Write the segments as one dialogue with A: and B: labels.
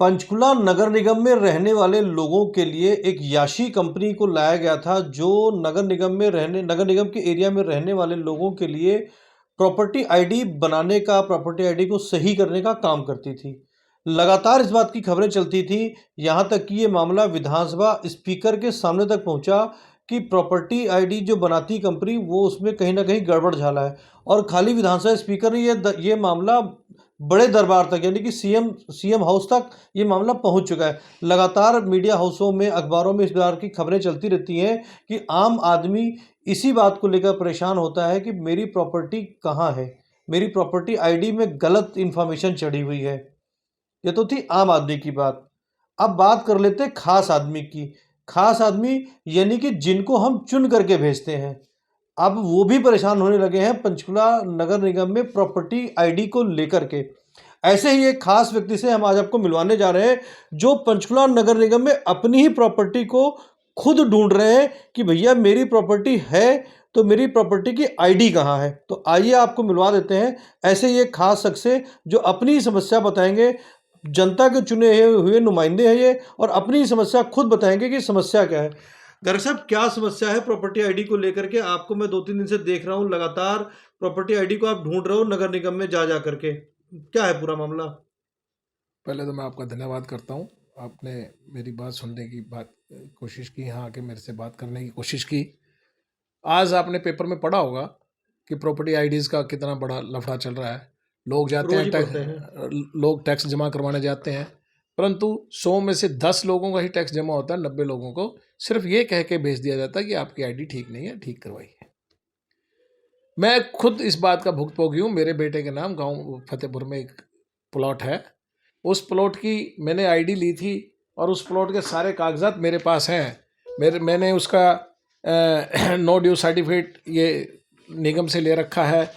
A: पंचकुला नगर निगम में रहने वाले लोगों के लिए एक याशी कंपनी को लाया गया था जो नगर निगम के एरिया में रहने वाले लोगों के लिए प्रॉपर्टी आईडी बनाने का, प्रॉपर्टी आईडी को सही करने का काम करती थी। लगातार इस बात की खबरें चलती थी, यहाँ तक कि ये मामला विधानसभा स्पीकर के सामने तक पहुँचा कि प्रॉपर्टी आईडी जो बनाती कंपनी वो उसमें कहीं ना कहीं गड़बड़ झाला है। और खाली विधानसभा स्पीकर ने ये मामला बड़े दरबार तक, यानी कि सीएम हाउस तक ये मामला पहुंच चुका है। लगातार मीडिया हाउसों में, अखबारों में इस प्रकार की खबरें चलती रहती हैं कि आम आदमी इसी बात को लेकर परेशान होता है कि मेरी प्रॉपर्टी कहाँ है, मेरी प्रॉपर्टी आईडी में गलत इन्फॉर्मेशन चढ़ी हुई है। ये तो थी आम आदमी की बात। अब बात कर लेते हैं खास आदमी की। खास आदमी यानी कि जिनको हम चुन करके भेजते हैं, अब वो भी परेशान होने लगे हैं पंचकुला नगर निगम में प्रॉपर्टी आईडी को लेकर के। ऐसे ही एक खास व्यक्ति से हम आज आपको मिलवाने जा रहे हैं जो पंचकुला नगर निगम में अपनी ही प्रॉपर्टी को खुद ढूंढ रहे हैं कि भैया मेरी प्रॉपर्टी है तो मेरी प्रॉपर्टी की आईडी कहाँ है। तो आइए आपको मिलवा देते हैं ऐसे ही एक खास शख्स से जो अपनी समस्या बताएंगे। जनता के चुने हुए नुमाइंदे हैं ये, और अपनी समस्या खुद बताएंगे कि समस्या क्या है। दरअसल साहब, क्या समस्या है प्रॉपर्टी आईडी को लेकर के? आपको मैं 2-3 दिन से देख रहा हूँ, लगातार प्रॉपर्टी आईडी को आप ढूंढ रहे हो नगर निगम में जा करके। क्या है पूरा मामला?
B: पहले तो मैं आपका धन्यवाद करता हूँ, आपने मेरी बात सुनने की कोशिश की, यहाँ आके मेरे से बात करने की कोशिश की। आज आपने पेपर में पढ़ा होगा कि प्रॉपर्टी आईडीज़ का कितना बड़ा लफड़ा चल रहा है। लोग जाते हैं लोग टैक्स जमा करवाने जाते हैं, परंतु 100 में से 10 लोगों का ही टैक्स जमा होता है। 90 लोगों को सिर्फ ये कह के भेज दिया जाता है कि आपकी आईडी ठीक नहीं है, ठीक करवाइए। मैं खुद इस बात का भुगतभोगी हूँ। मेरे बेटे के नाम गांव फतेहपुर में एक प्लॉट है, उस प्लॉट की मैंने आईडी ली थी और उस प्लॉट के सारे कागजात मेरे पास हैं। मैंने उसका नो ड्यू सर्टिफिकेट ये निगम से ले रखा है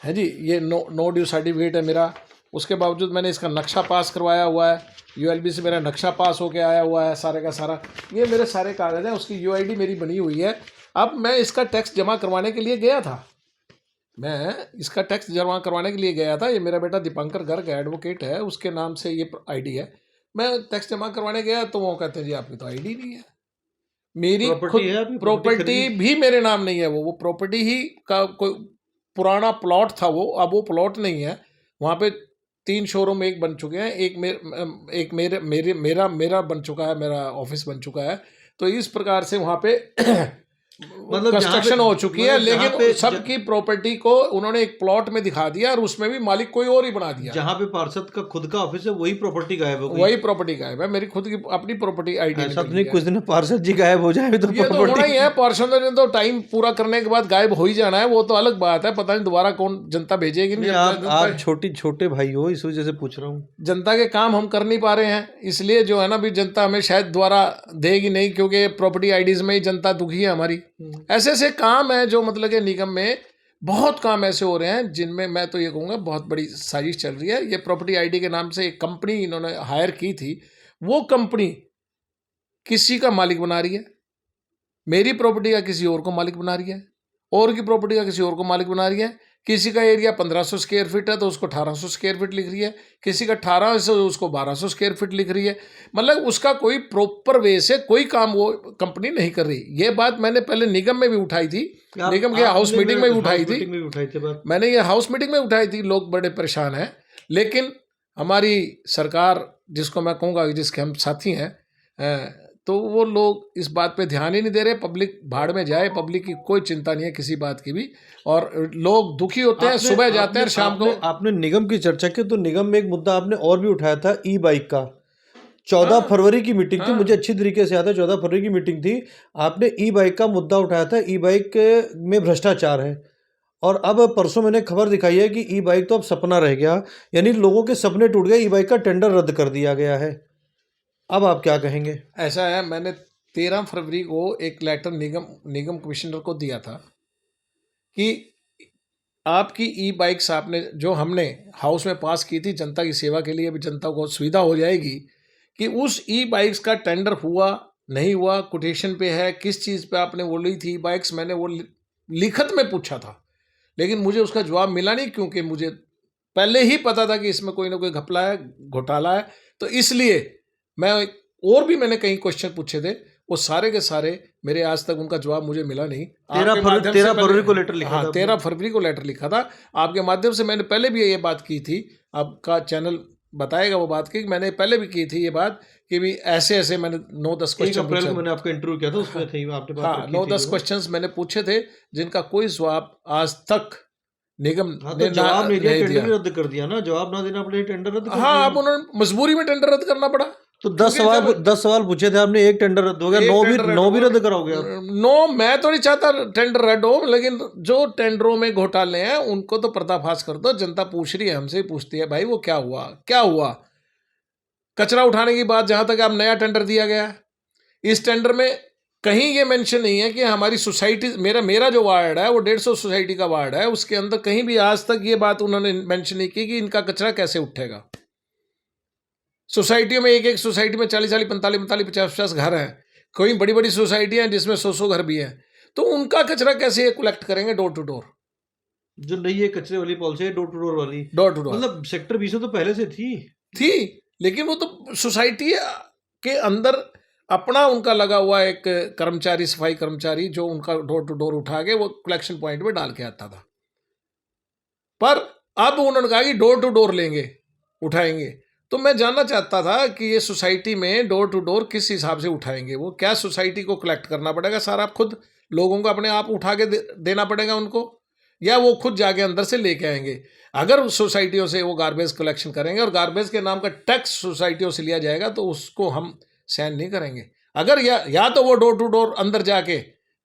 B: जी। ये नो ड्यू सर्टिफिकेट है मेरा। उसके बावजूद मैंने इसका नक्शा पास करवाया हुआ है, यूएलबी से मेरा नक्शा पास होके आया हुआ है सारे का सारा। ये मेरे सारे कागज़ हैं, उसकी यूआईडी मेरी बनी हुई है। अब मैं इसका टैक्स जमा करवाने के लिए गया था, ये मेरा बेटा दीपांकर गर्ग एडवोकेट है, उसके नाम से ये आईडी है। मैं टैक्स जमा करवाने गया तो वो कहते हैं जी आपकी तो आईडी नहीं है। मेरी प्रॉपर्टी भी मेरे नाम नहीं है। वो प्रॉपर्टी ही का कोई पुराना प्लॉट था वो, अब वो प्लॉट नहीं है। वहाँ पे 3 शोरूम एक बन चुके हैं, एक मेरा बन चुका है, मेरा ऑफिस बन चुका है। तो इस प्रकार से वहाँ पे मतलब कंस्ट्रक्शन हो चुकी है, लेकिन सबकी प्रॉपर्टी को उन्होंने एक प्लॉट में दिखा दिया और उसमें भी मालिक कोई और ही बना दिया।
A: जहाँ पे पार्षद का खुद का ऑफिस है वही प्रॉपर्टी गायब हो गई।
B: वही प्रॉपर्टी गायब है, मेरी खुद की अपनी प्रॉपर्टी आईडी
A: नहीं। कुछ दिन पार्षद जी गायब हो जाए तो
B: ये तो होना ही है। पार्षद ने तो टाइम पूरा करने के बाद गायब हो ही जाना है, वो तो अलग बात है। पता नहीं दोबारा कौन जनता भेजेगी। नहीं,
A: आप छोटे भाई हो, इस वजह से पूछ रहा हूँ।
B: जनता के काम हम कर नहीं पा रहे हैं, इसलिए जो है ना भी जनता हमें शायद दोबारा देगी नहीं, क्योंकि प्रॉपर्टी आईडीज में ही जनता दुखी है हमारी। ऐसे काम है जो मतलब कि निगम में बहुत काम ऐसे हो रहे हैं जिनमें मैं तो ये कहूँगा बहुत बड़ी साजिश चल रही है। ये प्रॉपर्टी आईडी के नाम से एक कंपनी इन्होंने हायर की थी, वो कंपनी किसी का मालिक बना रही है, मेरी प्रॉपर्टी का किसी और को मालिक बना रही है, और की प्रॉपर्टी का किसी और को मालिक बना रही है। किसी का एरिया 1500 स्क्वायर फीट है तो उसको 1800 स्क्वायर फीट लिख रही है, किसी का 1800 उसको 1200 स्क्वायर फीट लिख रही है। मतलब उसका कोई प्रॉपर वे से कोई काम वो कंपनी नहीं कर रही। ये बात मैंने पहले निगम में भी उठाई थी, निगम के हाउस मीटिंग में भी उठाई थी। मैंने ये हाउस मीटिंग में उठाई थी, लोग बड़े परेशान हैं। लेकिन हमारी सरकार, जिसको मैं कहूँगा जिसके हम साथी हैं, तो वो लोग इस बात पे ध्यान ही नहीं दे रहे। पब्लिक भाड़ में जाए, पब्लिक की कोई चिंता नहीं है किसी बात की भी, और लोग दुखी होते हैं। सुबह जाते हैं, शाम को।
A: आपने निगम की चर्चा की तो निगम में एक मुद्दा आपने और भी उठाया था, ई बाइक का। 14 फरवरी की मीटिंग थी, मुझे अच्छी तरीके से याद है, 14 फरवरी की मीटिंग थी। आपने ई बाइक का मुद्दा उठाया था, ई बाइक में भ्रष्टाचार है। और अब परसों मैंने खबर दिखाई है कि ई बाइक तो अब सपना रह गया, यानी लोगों के सपने टूट गए, ई बाइक का टेंडर रद्द कर दिया गया है। अब आप क्या कहेंगे?
B: ऐसा है, मैंने 13 फरवरी को एक लेटर निगम कमिश्नर को दिया था कि आपकी ई बाइक्स आपने जो हमने हाउस में पास की थी जनता की सेवा के लिए, भी जनता को सुविधा हो जाएगी, कि उस ई बाइक्स का टेंडर हुआ नहीं हुआ, कोटेशन पे है, किस चीज़ पे आपने वो ली थी बाइक्स। मैंने वो लिखत में पूछा था, लेकिन मुझे उसका जवाब मिला नहीं, क्योंकि मुझे पहले ही पता था कि इसमें कोई ना कोई घपला है, घोटाला है। तो इसलिए मैं, और भी मैंने कई क्वेश्चन पूछे थे, वो सारे के सारे मेरे आज तक उनका जवाब मुझे मिला नहीं।
A: 13 फरवरी को लेटर लिखा
B: हाँ,
A: था
B: 13 फरवरी को लेटर लिखा था। आपके माध्यम से मैंने पहले भी ये बात की थी, आपका चैनल बताएगा वो बात की, मैंने पहले भी की थी ये बात कि भी ऐसे ऐसे मैंने 9-10 क्वेश्चन
A: 1 अप्रैल को मैंने आपका इंटरव्यू किया था, उसमें थे आपने बात
B: हाँ, 9-10 क्वेश्चन मैंने पूछे थे, जिनका कोई जवाब आज तक निगम
A: हाँ,
B: ने
A: तो जवाब नहीं दिया,
B: नहीं
A: टेंडर
B: दिया।
A: ही रद्द कर दिया ना, जवाब ना देना पड़े, टेंडर रद्द कर
B: हाँ,
A: दिया।
B: अब उन्होंने मजबूरी में टेंडर रद्द करना पड़ा।
A: तो 10 सवाल पूछे थे आपने, एक टेंडर रद्द हो गया, 9 भी रद्द कराओगे आप?
B: नो, मैं तो नहीं चाहता टेंडर रद्द हो, लेकिन जो टेंडरों में घोटाले हैं उनको तो पर्दाफाश कर दो। जनता पूछ रही है, हमसे ही पूछती है, भाई वो क्या हुआ, क्या हुआ। कचरा उठाने की बात जहां तक अब नया टेंडर दिया गया, इस टेंडर में कहीं ये मेंशन नहीं है कि हमारी सोसाइटी, मेरा जो वार्ड है वो 150 सोसाइटी का वार्ड है, उसके अंदर कहीं भी आज तक ये बात उन्होंने मेंशन नहीं की कि इनका कचरा कैसे उठेगा। सोसाइटियों में एक सोसाइटी में 40-40, 45-45, 50-50 घर हैं, कोई बड़ी बड़ी सोसाइटियां जिसमें 100-100 घर भी हैं, तो उनका कचरा कैसे कलेक्ट करेंगे डोर टू डोर?
A: जो नई ये कचरे वाली पॉलिसी है, डोर टू डोर वाली,
B: डोर टू डोर
A: मतलब सेक्टर 20 तो पहले से थी,
B: लेकिन वो तो सोसाइटी के अंदर अपना उनका लगा हुआ एक कर्मचारी, सफाई कर्मचारी, जो उनका डोर टू डोर उठा के वो कलेक्शन पॉइंट में डाल के आता था। पर अब उन्होंने कहा कि डोर टू डोर लेंगे, उठाएंगे। तो मैं जानना चाहता था कि ये सोसाइटी में डोर टू डोर किस हिसाब से उठाएंगे, वो क्या सोसाइटी को कलेक्ट करना पड़ेगा सारा, खुद लोगों को अपने आप उठा के देना पड़ेगा उनको, या वो खुद जाके अंदर से लेके आएंगे? अगर सोसाइटियों से वो गार्बेज कलेक्शन करेंगे और गार्बेज के नाम का टैक्स सोसाइटियों से लिया जाएगा, तो उसको हम सहन नहीं करेंगे। अगर या तो वो डोर टू डोर अंदर जाके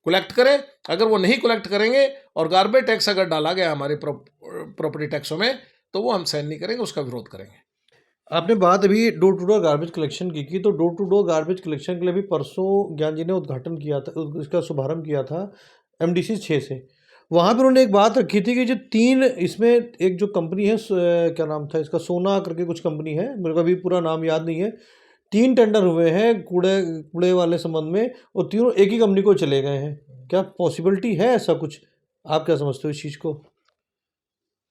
B: कलेक्ट करें, अगर वो नहीं कलेक्ट करेंगे और गार्बेज टैक्स अगर डाला गया हमारे प्रॉपर्टी टैक्सों में, तो वो हम सहन नहीं करेंगे, उसका विरोध करेंगे।
A: आपने बात अभी door to door garbage collection की, तो door to door garbage collection के लिए भी परसों ज्ञान जी ने उद्घाटन किया था, इसका शुभारंभ किया था MDC 6 से। वहाँ पर उन्होंने एक बात रखी थी कि जो 3 इसमें, एक जो कंपनी है, क्या नाम था इसका, सोना करके कुछ कंपनी है, मेरे को अभी पूरा नाम याद नहीं है, 3 टेंडर हुए हैं कूड़े वाले संबंध में, और तीनों एक ही कंपनी को चले गए हैं। क्या पॉसिबिलिटी है ऐसा कुछ? आप क्या समझते हो इस चीज़ को?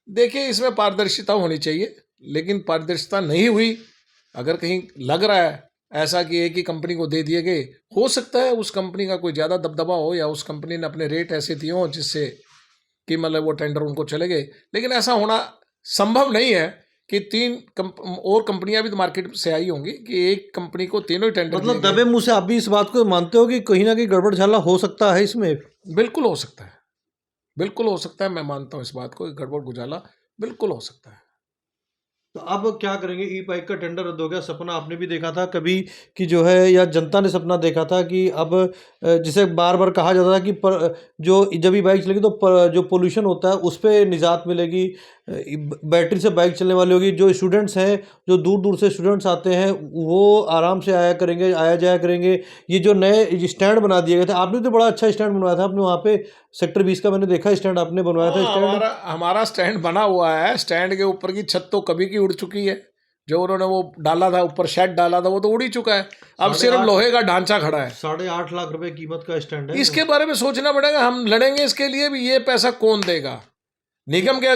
B: देखिए, इसमें पारदर्शिता होनी चाहिए, लेकिन पारदर्शिता नहीं हुई। अगर कहीं लग रहा है ऐसा कि एक ही कंपनी को दे दिए गए, हो सकता है उस कंपनी का कोई ज़्यादा दबदबा हो, या उस कंपनी ने अपने रेट ऐसे दिए हों जिससे कि मतलब वो टेंडर उनको चले गए। लेकिन ऐसा होना संभव नहीं है कि 3 और कंपनियां भी तो मार्केट से आई होंगी कि एक कंपनी को तीनों ही टेंडर,
A: मतलब दबे मुंह से आप भी इस बात को मानते हो कि कहीं ना कहीं गड़बड़ झाला हो सकता है इसमें?
B: बिल्कुल हो सकता है, बिल्कुल हो सकता है। मैं मानता हूँ इस बात को, गड़बड़ घोटाला बिल्कुल हो सकता है।
A: तो अब क्या करेंगे? ई बाइक का टेंडर रद्द हो गया, सपना आपने भी देखा था कभी कि जो है, या जनता ने सपना देखा था कि अब जिसे बार बार कहा जाता था कि जो जब ई बाइक चलेगी तो जो पोल्यूशन होता है उस पर निजात मिलेगी, बैटरी से बाइक चलने वाली होगी, जो स्टूडेंट्स हैं, जो दूर दूर से स्टूडेंट्स आते हैं, वो आराम से आया जाया करेंगे। ये जो नए स्टैंड बना दिए गए थे, आपने तो बड़ा अच्छा स्टैंड बनवाया था आपने वहाँ पे सेक्टर 20 का, मैंने देखा स्टैंड आपने बनवाया था। स्टैंड
B: हमारा स्टैंड बना हुआ है, स्टैंड के ऊपर की छत तो कभी की उड़ चुकी है, जो उन्होंने वो डाला था ऊपर, शेड डाला था, वो तो उड़ ही चुका है। अब सिर्फ लोहे का ढांचा खड़ा है।
A: 8.5 लाख रुपए कीमत का स्टैंड है।
B: इसके बारे में सोचना पड़ेगा, हम लड़ेंगे इसके लिए भी। ये पैसा कौन देगा? निगम के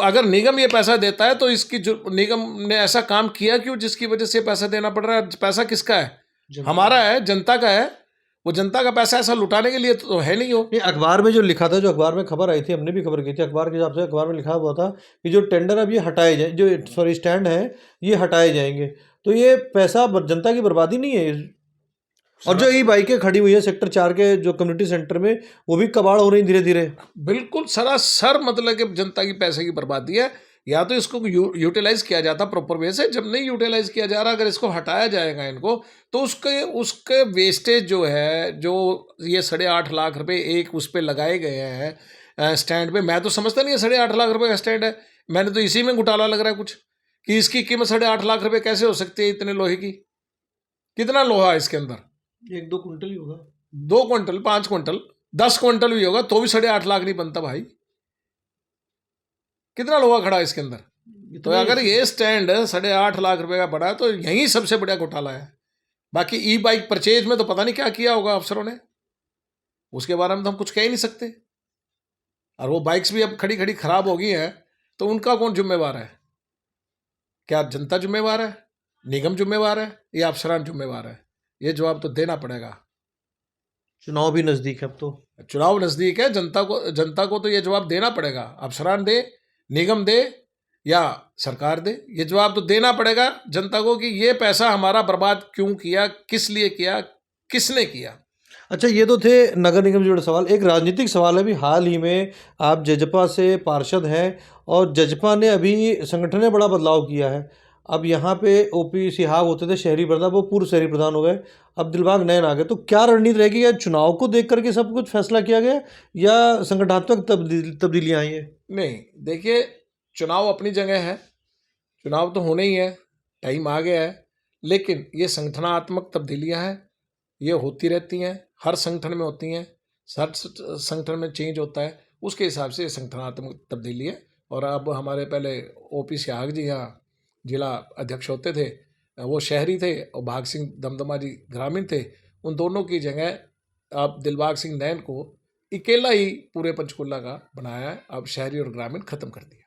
B: अगर निगम ये पैसा देता है तो इसकी निगम ने ऐसा काम किया क्यों जिसकी वजह से पैसा देना पड़ रहा है? पैसा किसका है? हमारा है, जनता का है। वो जनता का पैसा ऐसा लुटाने के लिए तो है नहीं। हो
A: अखबार में जो लिखा था, जो अखबार में खबर आई थी, हमने भी खबर की थी अखबार के हिसाब से, अखबार में लिखा हुआ था कि जो टेंडर अब ये हटाए जाए, जो सॉरी स्टैंड है ये हटाए जाएंगे, तो ये पैसा जनता की बर्बादी नहीं है? और जो ई बाइकें खड़ी हुई है सेक्टर 4 के जो कम्युनिटी सेंटर में, वो भी कबाड़ हो रही धीरे धीरे।
B: बिल्कुल सरासर मतलब कि जनता की पैसे की बर्बादी है। या तो इसको यूटिलाइज किया जाता प्रॉपर वे से, जब नहीं यूटिलाइज किया जा रहा, अगर इसको हटाया जाएगा इनको, तो उसके वेस्टेज जो है, जो ये 8.5 लाख रुपए एक उस पर लगाए गए हैं स्टैंड पे, मैं तो समझता नहीं है 8.5 लाख रुपए का स्टैंड है। मैंने तो इसी में घोटाला लग रहा है कुछ, कि इसकी कीमत 8.5 लाख रुपए कैसे हो सकती है इतने लोहे की? कितना लोहा है इसके अंदर?
A: 1-2 कुंटल ही होगा।
B: 2 क्विंटल, 5 क्विंटल, 10 क्विंटल भी होगा तो भी 8.5 लाख नहीं बनता भाई। कितना लोहा खड़ा है इसके अंदर? तो अगर ये स्टैंड 8.5 लाख रुपए का पड़ा है तो यही सबसे बड़ा घोटाला है। बाकी ई बाइक परचेज में तो पता नहीं क्या किया होगा अफसरों ने, उसके बारे में तो हम कुछ कह ही नहीं सकते। और वो बाइक्स भी अब खड़ी खड़ी खराब हो गई हैं, तो उनका कौन जिम्मेवार है? क्या जनता जिम्मेवार है? निगम जिम्मेवार है या अफसरान जिम्मेवार है? ये जवाब तो देना पड़ेगा।
A: चुनाव भी नजदीक है अब तो।
B: चुनाव नजदीक है, जनता को तो ये जवाब देना पड़ेगा। अफसरान दे, निगम दे या सरकार दे, ये जवाब तो देना पड़ेगा जनता को कि ये पैसा हमारा बर्बाद क्यों किया, किस लिए किया, किसने किया।
A: अच्छा, ये तो थे नगर निगम से जुड़े सवाल। एक राजनीतिक सवाल है, अभी हाल ही में आप जजपा से पार्षद हैं और जजपा ने अभी संगठन में बड़ा बदलाव किया है। अब यहाँ पे ओपी सिहाग होते थे शहरी प्रधान, वो पूर्व शहरी प्रधान हो गए, अब दिलबाग नयन आ गए। तो क्या रणनीति रहेगी? या चुनाव को देख करके सब कुछ फैसला किया गया या संगठनात्मक तब्दीलियाँ आई है?
B: नहीं, देखिए, चुनाव अपनी जगह है, चुनाव तो होने ही है, टाइम आ गया है, लेकिन ये संगठनात्मक तब्दीलियां हैं, ये होती रहती हैं, हर संगठन में होती हैं, हर संगठन में चेंज होता है, उसके हिसाब से ये संगठनात्मक तब्दीली है। और अब हमारे पहले ओपी सिहाग जी यहाँ जिला अध्यक्ष होते थे, वो शहरी थे, और भाग सिंह दमदमा जी ग्रामीण थे। उन दोनों की जगह अब दिलबाग सिंह नैन को अकेला ही पूरे पंचकुला का बनाया है। अब शहरी और ग्रामीण खत्म कर दिया।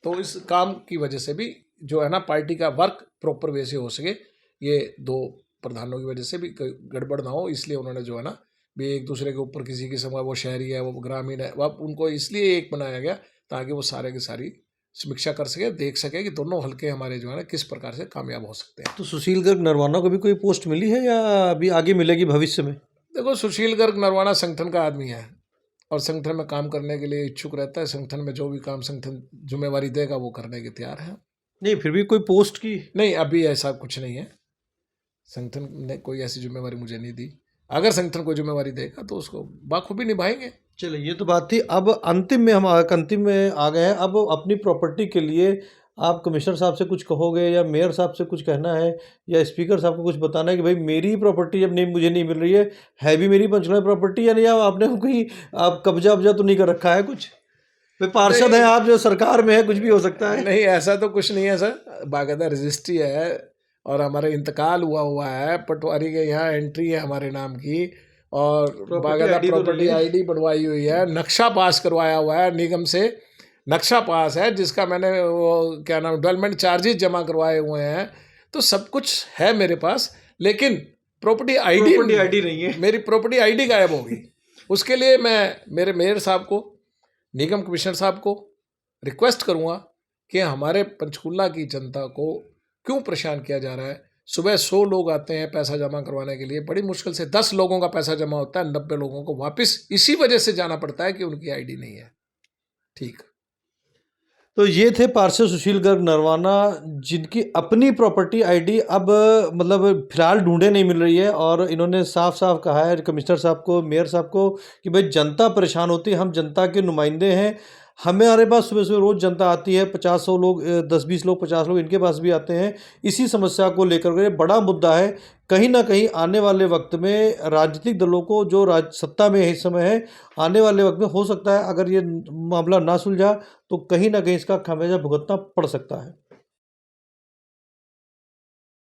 B: तो इस काम की वजह से भी जो है ना, पार्टी का वर्क प्रॉपर वे से हो सके, ये दो प्रधानों की वजह से भी कोई गड़बड़ ना हो, इसलिए उन्होंने जो है ना भी एक दूसरे के ऊपर किसी किस्म का, वो शहरी है वो ग्रामीण है, वह उनको इसलिए एक बनाया गया ताकि वो सारे की सारी समीक्षा कर सके, देख सके कि दोनों हल्के हमारे जो है ना किस प्रकार से कामयाब हो सकते हैं।
A: तो सुशील गर्ग नरवाना को भी कोई पोस्ट मिली है या अभी आगे मिलेगी भविष्य में?
B: देखो, सुशील गर्ग नरवाना संगठन का आदमी है और संगठन में काम करने के लिए इच्छुक रहता है। संगठन में जो भी काम संगठन जिम्मेवारी देगा वो करने के तैयार है।
A: नहीं, फिर भी कोई पोस्ट की?
B: नहीं, अभी ऐसा कुछ नहीं है, संगठन ने कोई ऐसी जिम्मेवारी मुझे नहीं दी। अगर संगठन कोई जिम्मेवारी देगा तो उसको बाखूबी निभाएंगे।
A: चलिए, ये तो बात थी। अब अंतिम में आ गए हैं। अब अपनी प्रॉपर्टी के लिए आप कमिश्नर साहब से कुछ कहोगे या मेयर साहब से कुछ कहना है या स्पीकर साहब को कुछ बताना है कि भाई मेरी प्रॉपर्टी जब नहीं, मुझे नहीं मिल रही है भी मेरी पंचकुला प्रॉपर्टी या नहीं, आपने कोई आप कब्जा वब्जा तो नहीं कर रखा है कुछ? भाई पार्षद है आप, जो सरकार में है, कुछ भी हो सकता है।
B: नहीं, ऐसा तो कुछ नहीं है सर। बाकायदा रजिस्ट्री है और हमारा इंतकाल हुआ है, पटवारी के यहाँ एंट्री है हमारे नाम की, और बाकायदा प्रॉपर्टी आईडी बनवाई हुई है, नक्शा पास करवाया हुआ है निगम से, नक्शा पास है जिसका मैंने वो क्या नाम डेवलपमेंट चार्जेस जमा करवाए हुए हैं। तो सब कुछ है मेरे पास, लेकिन प्रॉपर्टी आईडी
A: नहीं है।
B: मेरी प्रॉपर्टी आईडी गायब होगी। उसके लिए मैं मेरे मेयर साहब को, निगम कमिश्नर साहब को रिक्वेस्ट करूँगा कि हमारे पंचकुला की जनता को क्यों परेशान किया जा रहा है। सुबह 100 लोग आते हैं पैसा जमा करवाने के लिए, बड़ी मुश्किल से 10 लोगों का पैसा जमा होता है, 90 लोगों को वापस इसी वजह से जाना पड़ता है कि उनकी आईडी नहीं है। ठीक,
A: तो ये थे पार्षद सुशील गर्ग नरवाना, जिनकी अपनी प्रॉपर्टी आईडी अब मतलब फिलहाल ढूंढे नहीं मिल रही है, और इन्होंने साफ साफ कहा है कमिश्नर साहब को, मेयर साहब को, कि भाई जनता परेशान होती है, हम जनता के नुमाइंदे हैं, हमारे पास सुबह सुबह रोज़ जनता आती है, 50-100 लोग, 10-20 लोग, 50 लोग इनके पास भी आते हैं इसी समस्या को लेकर के। बड़ा मुद्दा है। कहीं ना कहीं आने वाले वक्त में राजनीतिक दलों को, जो सत्ता में इस समय है, आने वाले वक्त में हो सकता है अगर ये मामला ना सुलझा तो कहीं ना कहीं इसका खामियाजा भुगतना पड़ सकता है।